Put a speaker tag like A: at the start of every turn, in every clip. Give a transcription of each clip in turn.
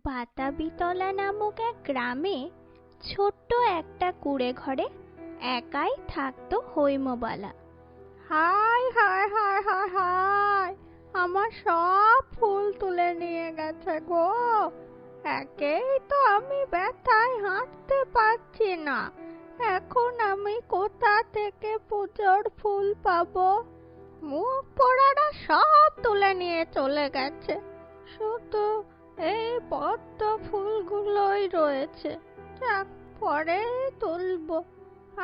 A: বাতাবিতলা নামক এক গ্রামে ছোট্ট একটা কুঁড়ে ঘরে একাই থাকতো হৈমবালা।
B: হায় হায় হায় হায় হায়, আমার সব ফুল তুলে নিয়ে গেছে গো। একেই তো আমি ব্যথায় হাঁটতে পারছি না, এখন আমি কোথা থেকে পুজোর ফুল পাবো? মুখ পোড়ারা সব তুলে নিয়ে চলে গেছে, শুধু এই পদ্ম ফুলগুলোই রয়েছে। যাক, পরে তুলবো,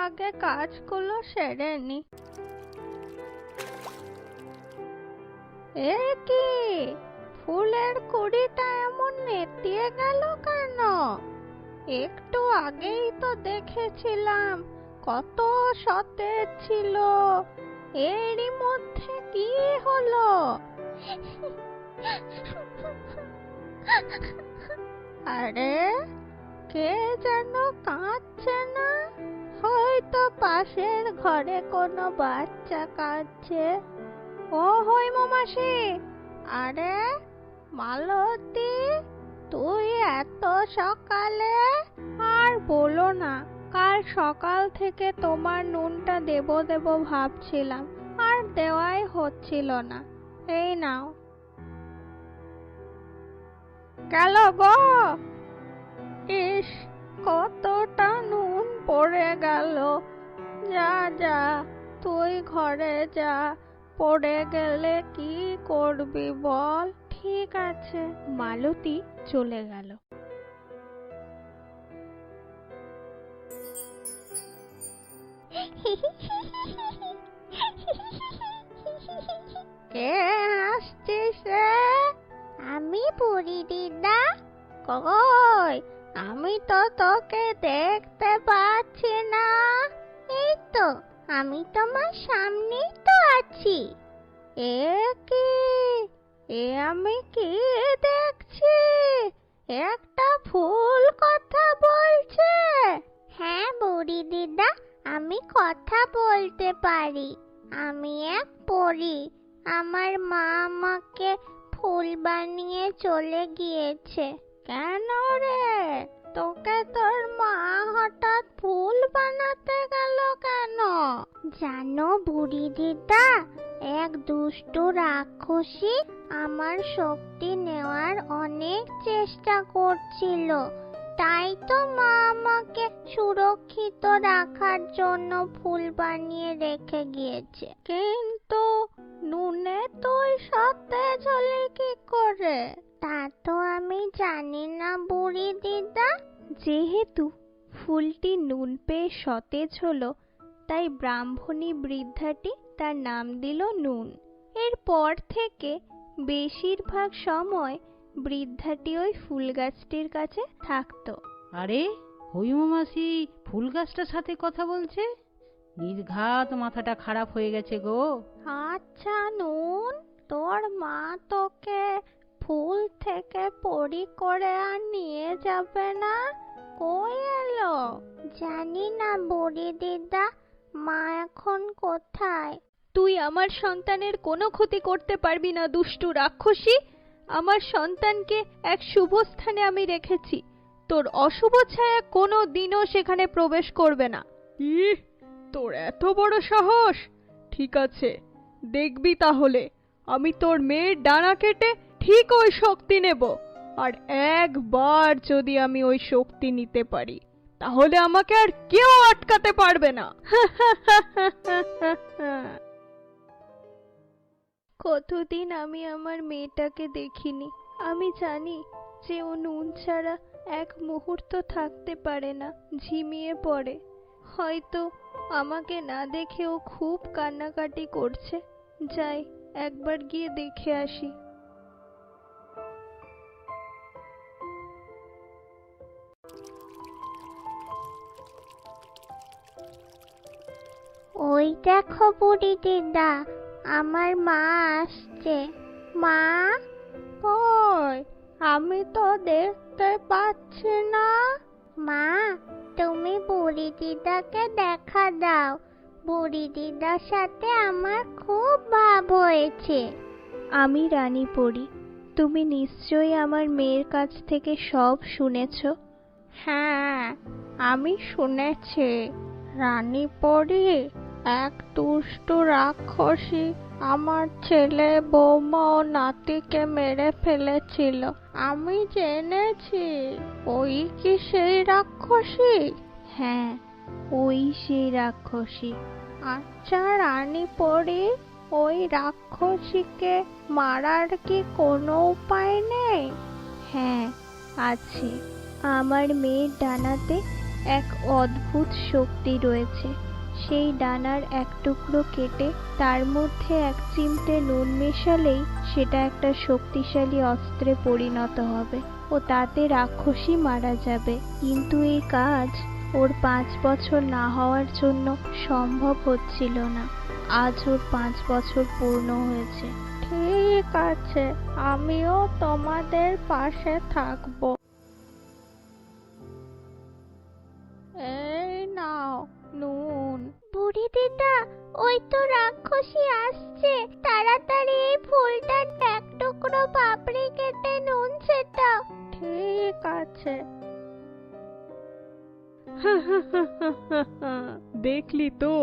B: আগে কাজগুলো সেরে নি। এ কি, ফুলের কুড়িটা এমন নেতিয়ে গেল কেন? একটু আগেই তো দেখেছিলাম কত সতেজ ছিল, এরই মধ্যে কি হলো? আরে, কে যেন কাঁদছে না? হয়তো পাশের ঘরে কোনো বাচ্চা কাঁদছে। ও হৈম মাসি, আরে মালতী, তুই এত সকালে? আর বলো না, কাল সকাল থেকে তোমার নুনটা দেবো দেবো ভাবছিলাম, আর দেওয়াই হচ্ছিল না। এই নাও। গেল গো। ইস, কতটা নুন পড়ে গেল। যা যা, তুই ঘরে যা, পড়ে গেলে কি করবি বল?
A: ঠিক আছে, মালতী চলে গেল।
B: কে আসছিস রে?
A: আমি বুড়ি দিদা।
B: কই, আমি তো তোকে দেখতে পাচ্ছি না।
A: এই তো, আমি তোমার সামনেই তো আছি।
B: এ কি, এ আমি কি দেখছি? একটা ফুল কথা বলছে।
A: হ্যাঁ বুড়ি দিদা, আমি কথা বলতে পারি। আমি এক পরী। আমার মা আমাকে ফুল বানিয়ে চলে গিয়েছে।
B: কেন রে, তোকে তোর মা হঠাৎ ফুল বানাতে গেল কেন?
A: জানো বুড়ি দিদা, এক দুষ্টু রাক্ষসী আমার শক্তি নেওয়ার অনেক চেষ্টা করছিল। তাই তো মা আমাকে সুরক্ষিত রাখার জন্য ফুল বানিয়ে রেখে গিয়েছে।
B: কিন্তু নুনে তুই সতেজ হলি কি করে?
A: তা তো আমি জানি না বুড়ি দিদা। যেহেতু ফুলটি নুন পেয়ে সতেজ হলো, তাই ব্রাহ্মণী বৃদ্ধাটি তার নাম দিল নুন। এরপর থেকে বেশিরভাগ সময় বৃদ্ধাটি ওই ফুল গাছটির কাছে থাকতো।
C: আরে, হৈম মাসি ফুল গাছটার সাথে কথা বলছে? নির্ঘাত মাথাটা খারাপ হয়ে গেছে গো।
B: আচ্ছা নুন, তোর মা তোকে ফুল থেকে পরি করে আর নিয়ে যাবে না? কই এলো?
A: জানি না বুড়ি দিদা, মা এখন কোথায়?
B: তুই আমার সন্তানের কোনো ক্ষতি করতে পারবি না দুষ্টু রাক্ষসী। আমার সন্তানকে এক শুভ স্থানে আমি রেখেছি, তোর অশুভ ছায়া কোনো দিনও সেখানে প্রবেশ করবে না। ইহ, তোর এত বড় সাহস! ঠিক আছে, দেখবি তাহলে আমি তোর মেয়ের ডানা কেটে ঠিক ওই শক্তি নেব। আর একবার যদি আমি ওই শক্তি নিতে পারি, তাহলে আমাকে আর কেউ আটকাতে পারবে না। কতদিন আমি আমার মেয়েটাকে দেখিনি। আমি জানি যে ও নুন ছাড়া এক মুহূর্ত থাকতে পারে না, ঝিমিয়ে পড়ে। হয়তো আমাকে না দেখে ও খুব কান্নাকাটি করছে। যাই, একবার গিয়ে দেখে আসি।
A: ওই দেখো বুড়ি দিদা, আমার মা আসছে। মা,
B: কই, আমি তো দেখতে পাচ্ছি না।
A: মা, তুমি বুড়ি দিদাকে দেখা দাও। বুড়ি দিদার সাথে আমার খুব ভাব হয়েছে।
B: আমি রানী পরি,
A: তুমি নিশ্চয়ই আমার মেয়ের কাছ থেকে সব শুনেছ।
B: হ্যাঁ, আমি শুনেছি। রানী পরী, এক দুষ্ট রাক্ষসী আমার ছেলে, বৌমা ও নাতিকে মেরে ফেলেছিল। আমি জেনেছি। ওই কি সেই রাক্ষসী?
A: হ্যাঁ, ওই সেই রাক্ষসী।
B: আচ্ছা রানী পরী, ওই রাক্ষসীকে মারার কি কোনো উপায় নেই?
A: হ্যাঁ, আছে। আমার মেয়ের ডানাতে এক অদ্ভুত শক্তি রয়েছে। সেই ডানার এক টুকরো কেটে তার মধ্যে এক চিমটে নুন মেশালেই সেটা একটা শক্তিশালী অস্ত্রে পরিণত হবে ও তাতে রাক্ষসী মারা যাবে। কিন্তু এই কাজ ওর 5 বছর না হওয়ার জন্য সম্ভব হচ্ছিল না। আজ ওর 5 বছর পূর্ণ হয়েছে।
B: ঠিক আছে, আমিও তোমাদের পাশে থাকবো। এই নাও নুন।
A: বুড়ি দিদা, ওই তো রাক্ষসী আসছে। তাড়াতাড়ি এই ফুলটার এক টুকরো পাপড়ি কেটে নুন ছেটাও।
B: ঠিক আছে।
D: দেখলি তো,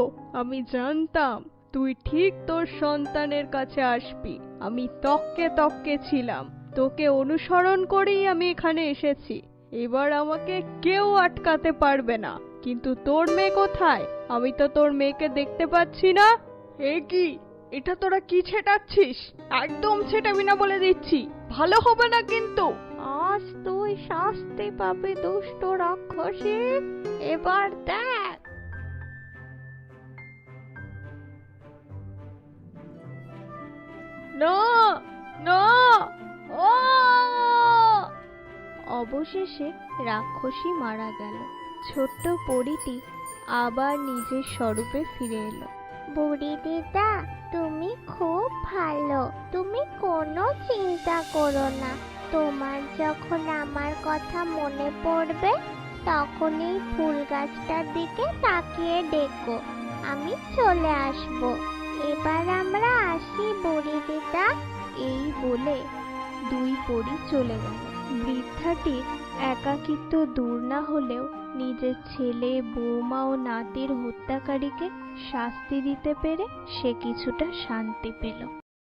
D: আমি জানতাম তুই ঠিক তোর সন্তানের কাছে আসবি। আমি তককে তককে ছিলাম, তোকে অনুসরণ করেই আমি এখানে এসেছি। এবার আমাকে কেউ আটকাতে পারবে না। কিন্তু তোর মেয়ে কোথায়? আমি তো তোর মেয়েকে দেখতে পাচ্ছি না। এ কি, এটা তোরা কি ছেটাচ্ছিস? একদম ছেটাবি না বলে দিচ্ছি, ভালো হবে না কিন্তু।
B: আজ তুই শাস্তি পাবি দুষ্ট রাক্ষসী। এবার দেখ।
D: না না, ও!
A: অবশেষে রাক্ষসী মারা গেল। ছোট্ট পরীটি আবার নিজের স্বরূপে ফিরে এলো। বুড়ি দিদা, তুমি খুব ভালো। তুমি কোনো চিন্তা করো না। তোমার যখন আমার কথা মনে পড়বে তখন এই ফুল গাছটার দিকে তাকিয়ে ডেকো, আমি চলে আসবো। এবার আমরা আসি বুড়ি দিদা। এই বলে দুই পরী চলে গেল। বৃদ্ধাটির একাকিত্ব দূর না হলেও নিজের ছেলে, বৌমা ও নাতির হত্যাকারীকে শাস্তি দিতে পেরে সে কিছুটা শান্তি পেল।